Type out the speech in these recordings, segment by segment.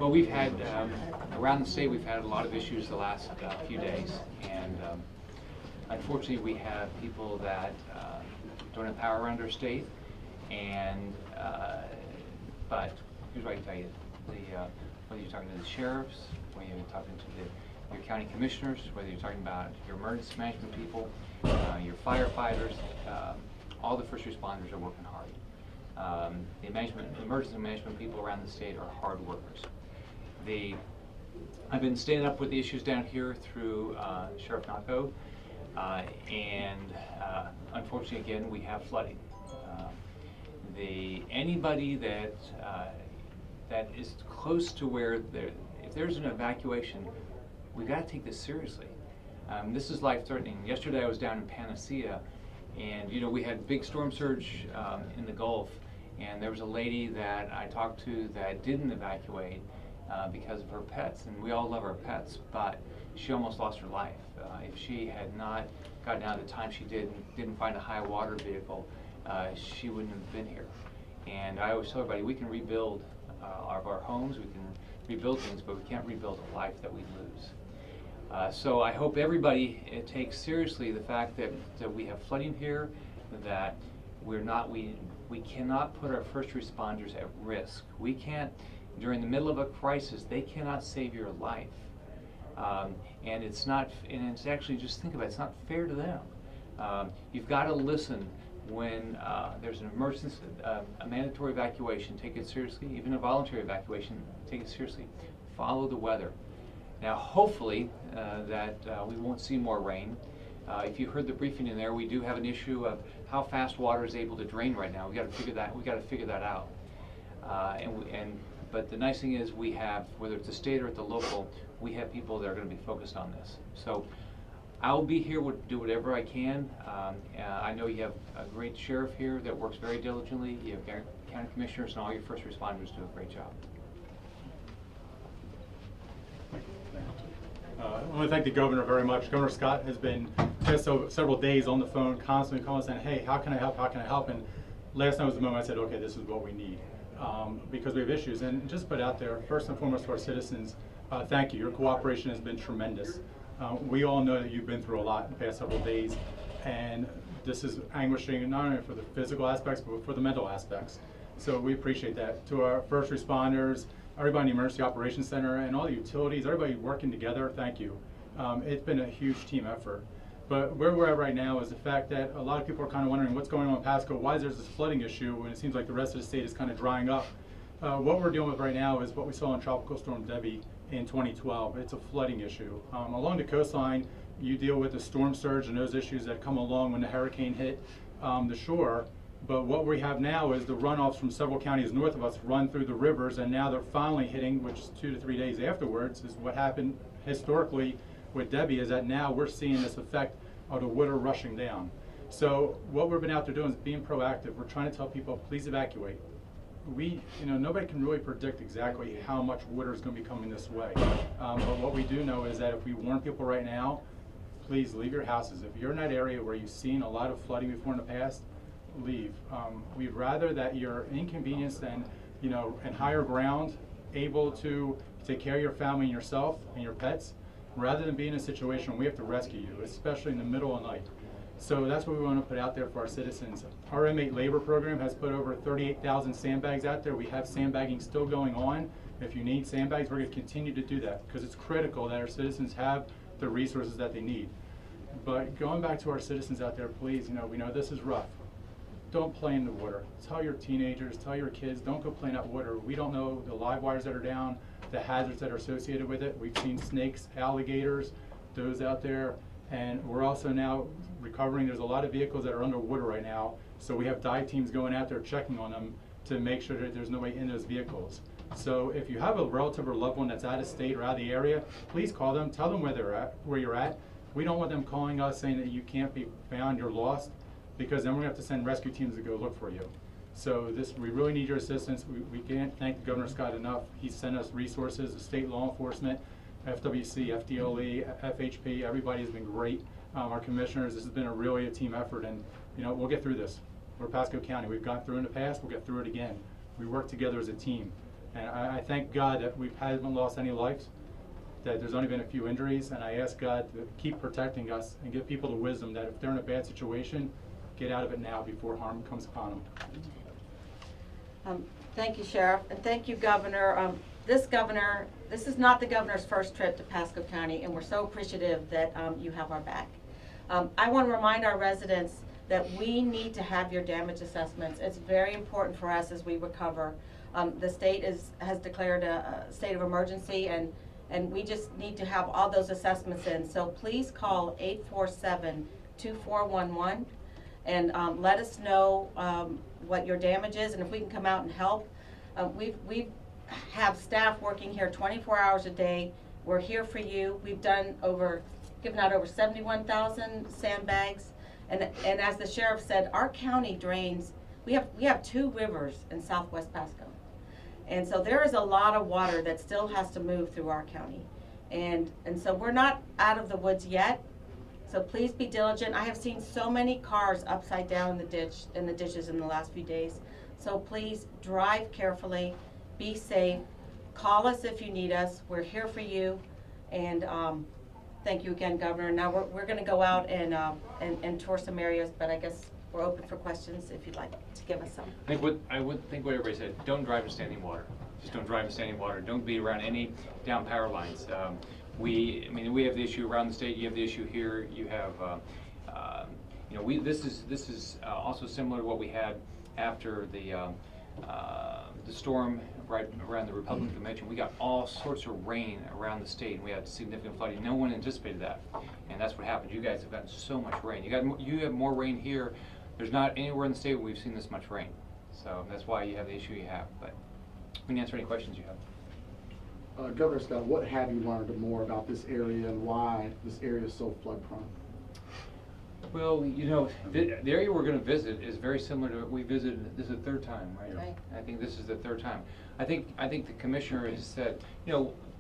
Well, we've had, around the state, we've had a lot of issues the last few days, and unfortunately we have people that don't have power around our state, and but here's what I can tell you. Whether you're talking to the sheriffs, whether you're talking to your county commissioners, whether you're talking about your emergency management people, your firefighters, all the first responders are working hard. The emergency management people around the state are hard workers. I've been staying up with the issues down here through Sheriff Naco, and unfortunately, again, we have flooding. Anybody that is close to where if there's an evacuation, we've got to take this seriously. This is life-threatening. Yesterday, I was down in Panacea, and we had big storm surge in the Gulf. And there was a lady that I talked to that didn't evacuate because of her pets, and we all love our pets, but she almost lost her life. If she had not gotten out at the time she didn't find a high water vehicle, she wouldn't have been here. And I always tell everybody, we can rebuild our homes, we can rebuild things, but we can't rebuild a life that we lose. So I hope everybody takes seriously the fact that we have flooding here, that we cannot put our first responders at risk. We can't, during the middle of a crisis, they cannot save your life. And it's actually, just think about it, it's not fair to them. You've got to listen when there's an emergency, a mandatory evacuation, take it seriously. Even a voluntary evacuation, take it seriously. Follow the weather. Now, hopefully, that we won't see more rain. If you heard the briefing in there, we do have an issue of how fast water is able to drain right now. We got to figure that out. But the nice thing is we have, whether it's the state or at the local, we have people that are going to be focused on this. So I'll be here to do whatever I can. I know you have a great sheriff here that works very diligently. You have county commissioners, and all your first responders do a great job. I want to thank the governor very much. Governor Scott has been just several days on the phone, constantly calling, saying, "Hey, how can I help? How can I help?" And last night was the moment I said, "Okay, this is what we need," because we have issues. And just put out there, first and foremost, to our citizens, thank you. Your cooperation has been tremendous. We all know that you've been through a lot in the past several days, and this is anguishing not only for the physical aspects, but for the mental aspects. So we appreciate that. To our first responders, everybody in the Emergency Operations Center, and all the utilities, everybody working together, thank you. It's been a huge team effort. But where we're at right now is the fact that a lot of people are kind of wondering what's going on in Pasco, why is there this flooding issue when it seems like the rest of the state is kind of drying up. What we're dealing with right now is what we saw in Tropical Storm Debbie in 2012. It's a flooding issue. Along the coastline, you deal with the storm surge and those issues that come along when the hurricane hit the shore. But what we have now is the runoffs from several counties north of us run through the rivers, and now they're finally hitting, which is 2 to 3 days afterwards, is what happened historically with Debbie, is that now we're seeing this effect of the water rushing down. So what we've been out there doing is being proactive. We're trying to tell people, please evacuate. Nobody can really predict exactly how much water is going to be coming this way. But what we do know is that if we warn people right now, please leave your houses. If you're in that area where you've seen a lot of flooding before in the past, leave. We'd rather that you're inconvenienced than, in higher ground, able to take care of your family and yourself and your pets, rather than be in a situation where we have to rescue you, especially in the middle of the night. So that's what we want to put out there for our citizens. Our inmate labor program has put over 38,000 sandbags out there. We have sandbagging still going on. If you need sandbags, we're going to continue to do that because it's critical that our citizens have the resources that they need. But going back to our citizens out there, please, we know this is rough. Don't play in the water. Tell your teenagers, tell your kids, don't go play in that water. We don't know the live wires that are down, the hazards that are associated with it. We've seen snakes, alligators, those out there. And we're also now recovering. There's a lot of vehicles that are underwater right now. So we have dive teams going out there checking on them to make sure that there's nobody in those vehicles. So if you have a relative or loved one that's out of state or out of the area, please call them, tell them where you're at. We don't want them calling us saying that you can't be found, you're lost, because then we're going to have to send rescue teams to go look for you. So we really need your assistance. We can't thank Governor Scott enough. He sent us resources, the state law enforcement, FWC, FDLE, FHP, everybody has been great. Our commissioners, this has been really a team effort, and we'll get through this. We're Pasco County. We've gone through in the past, we'll get through it again. We work together as a team. And I thank God that we haven't lost any lives, that there's only been a few injuries, and I ask God to keep protecting us and give people the wisdom that if they're in a bad situation, get out of it now before harm comes upon them. Thank you, Sheriff, and thank you, Governor. This is not the governor's first trip to Pasco County, and we're so appreciative that you have our back. I want to remind our residents that we need to have your damage assessments. It's very important for us as we recover. The state has declared a state of emergency, and we just need to have all those assessments in. So please call 847-2411 and let us know what your damage is, and if we can come out and help. We have staff working here 24 hours a day. We're here for you. We've given out over 71,000 sandbags, and as the sheriff said, our county drains. We have 2 rivers in southwest Pasco, and so there is a lot of water that still has to move through our county, and so we're not out of the woods yet. So please be diligent. I have seen so many cars upside down in the ditches in the last few days. So please drive carefully, be safe, call us if you need us. We're here for you, and thank you again, Governor. Now we're going to go out and tour some areas, but I guess we're open for questions if you'd like to give us some. I would think what everybody said. Don't drive in standing water. Just don't drive in standing water. Don't be around any down power lines. We have the issue around the state. You have the issue here. You have, this is also similar to what we had after the storm right around the Republican Convention. We got all sorts of rain around the state, and we had significant flooding. No one anticipated that, and that's what happened. You guys have gotten so much rain. You have more rain here. There's not anywhere in the state where we've seen this much rain. So that's why you have the issue you have. But we can answer any questions you have. Governor Scott, what have you learned more about this area and why this area is so flood prone? Well, the area we're going to visit is very similar to what we visited. This is the 3rd time, right? Right. I think this is the 3rd time. I think the commissioner has said,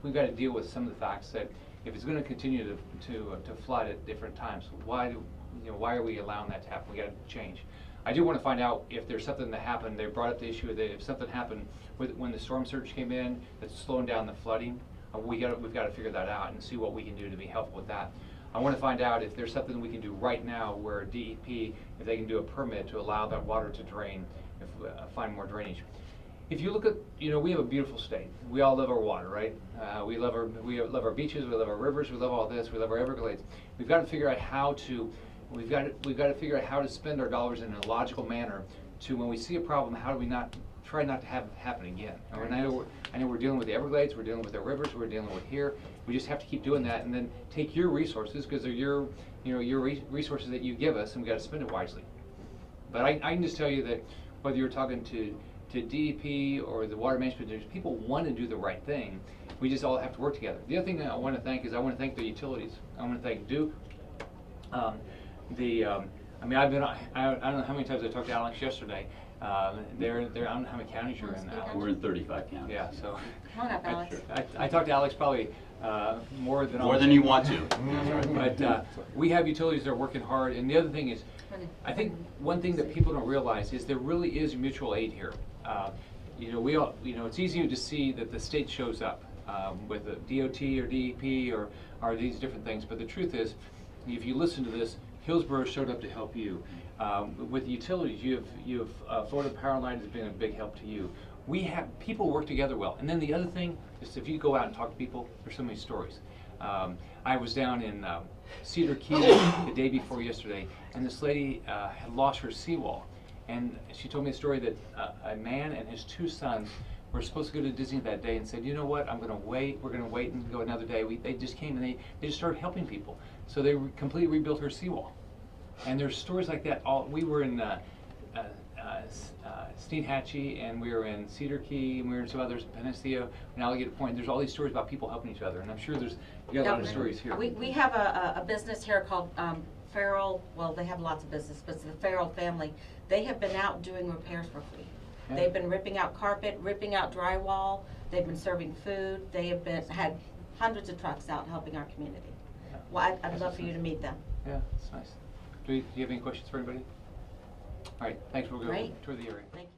we've got to deal with some of the facts that if it's going to continue to flood at different times, why are we allowing that to happen? We got to change. I do want to find out if there's something that happened. They brought up the issue that if something happened when the storm surge came in that's slowing down the flooding, we've got to figure that out and see what we can do to be helpful with that. I want to find out if there's something we can do right now where DEP, if they can do a permit to allow that water to drain, find more drainage. If you look at, we have a beautiful state. We all love our water, right? We love our beaches, we love our rivers, we love all this, we love our Everglades. We've got to figure out how to figure out how to spend our dollars in a logical manner to, when we see a problem, how do we try not to have it happen again? And I know we're dealing with the Everglades, we're dealing with our rivers, we're dealing with here. We just have to keep doing that, and then take your resources, because they're your resources that you give us, and we got to spend it wisely. But I can just tell you that whether you're talking to DEP or the water management district, people want to do the right thing. We just all have to work together. The other thing that I want to thank the utilities. I want to thank Duke. I don't know how many times I talked to Alex yesterday. I don't know how many counties you're in, Alex. We're in 35 counties. Yeah, so. Come on up, Alex. I talked to Alex probably more than you want to. But we have utilities that are working hard, and the other thing is, I think one thing that people don't realize is there really is mutual aid here. It's easy to see that the state shows up with the DOT or DEP or these different things, but the truth is, if you listen to this, Hillsborough showed up to help you. With the utilities, Florida Power Line has been a big help to you. We have people work together well. And then the other thing is, if you go out and talk to people, there's so many stories. I was down in Cedar Key the day before yesterday, and this lady had lost her seawall. And she told me a story that a man and his 2 sons were supposed to go to Disney that day and said, you know what, I'm going to wait, we're going to wait and go another day. They just came and they just started helping people. So they completely rebuilt her seawall. And there's stories like that. We were in Steenhatchee, and we were in Cedar Key, and we were in some others, Panacea, and Alligator Point. There's all these stories about people helping each other, and I'm sure you got a lot of stories here. We have a business here called Farrell. Well, they have lots of business, but it's the Farrell family. They have been out doing repairs for free. Yeah. They've been ripping out carpet, ripping out drywall. They've been serving food. They have had hundreds of trucks out helping our community. Yeah. Well, I'd love for you to meet them. Yeah, that's nice. Do you have any questions for anybody? All right, thanks. We'll go Great. tour the area. Thank you.